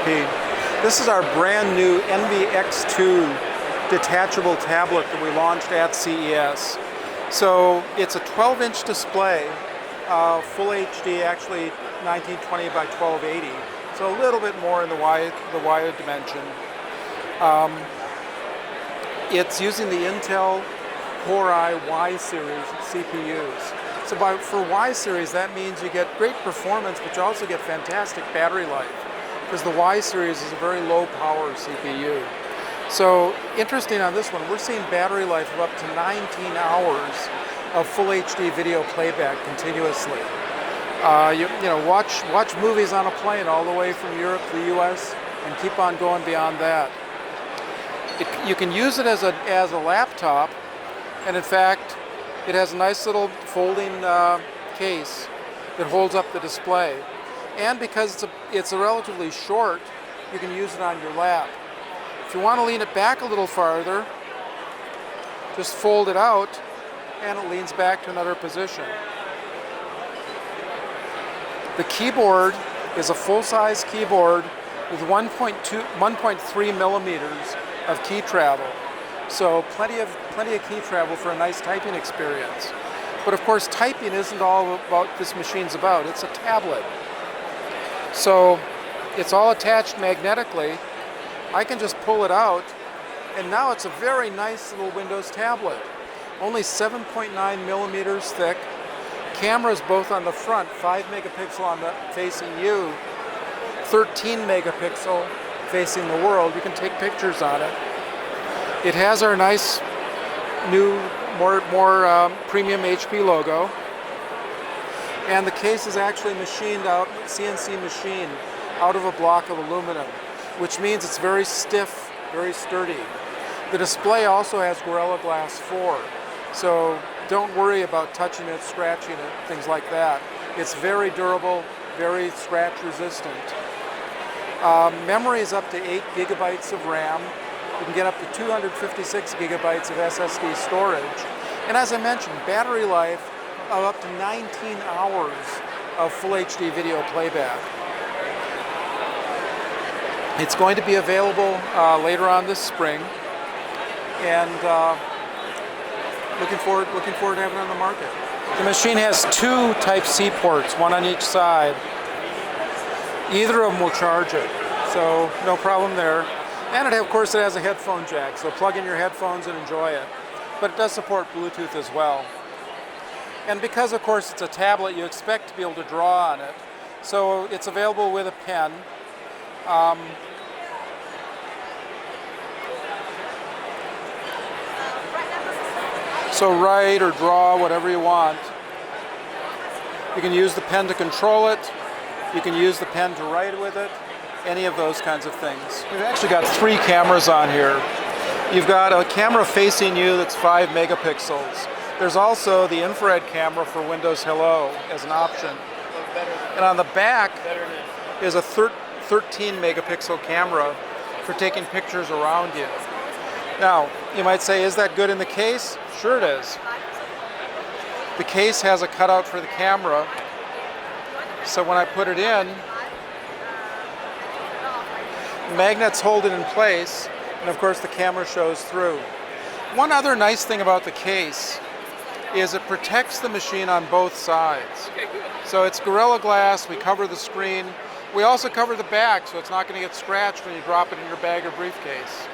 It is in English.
HP. This is our brand new NVX2 detachable tablet that we launched at CES. So it's a 12-inch display, full HD, actually 1920 by 1280. So a little bit more in the wide dimension. It's using the Intel Core i Y series CPUs. So for Y series, that means you get great performance, but you also get fantastic battery life, because the Y series is a very low power CPU. So interesting on this one, we're seeing battery life of up to 19 hours of full HD video playback continuously. Watch movies on a plane all the way from Europe to the US and keep on going beyond that. You can use it as a laptop, and in fact, it has a nice little folding case that holds up the display. And because it's a relatively short, you can use it on your lap. If you want to lean it back a little farther, just fold it out and it leans back to another position. The keyboard is a full-size keyboard with 1.3 millimeters of key travel. So plenty of key travel for a nice typing experience. But of course, typing isn't all about this machine's about. It's a tablet. So it's all attached magnetically. I can just pull it out, and now it's a very nice little Windows tablet. Only 7.9 millimeters thick. Cameras both on the front, 5 megapixel on the facing you, 13 megapixel facing the world. You can take pictures on it. It has our nice new, more premium HP logo. And the case is actually machined out, CNC machined, out of a block of aluminum, which means it's very stiff, very sturdy. The display also has Gorilla Glass 4, so don't worry about touching it, scratching it, things like that. It's very durable, very scratch resistant. Memory is up to 8 gigabytes of RAM. You can get up to 256 gigabytes of SSD storage. And as I mentioned, battery life of up to 19 hours of full HD video playback. It's going to be available later on this spring, and looking forward to having it on the market. The machine has 2 Type-C ports, one on each side. Either of them will charge it, so no problem there. And of course it has a headphone jack, so plug in your headphones and enjoy it. But it does support Bluetooth as well. And because of course it's a tablet, you expect to be able to draw on it. So it's available with a pen. So write or draw whatever you want. You can use the pen to control it. You can use the pen to write with it. Any of those kinds of things. We've actually got 3 cameras on here. You've got a camera facing you that's 5 megapixels. There's also the infrared camera for Windows Hello as an option. And on the back is a 13 megapixel camera for taking pictures around you. Now, you might say, is that good in the case? Sure it is. The case has a cutout for the camera, so when I put it in, magnets hold it in place, and of course the camera shows through. One other nice thing about the case is it protects the machine on both sides. So it's Gorilla Glass, we cover the screen. We also cover the back, so it's not going to get scratched when you drop it in your bag or briefcase.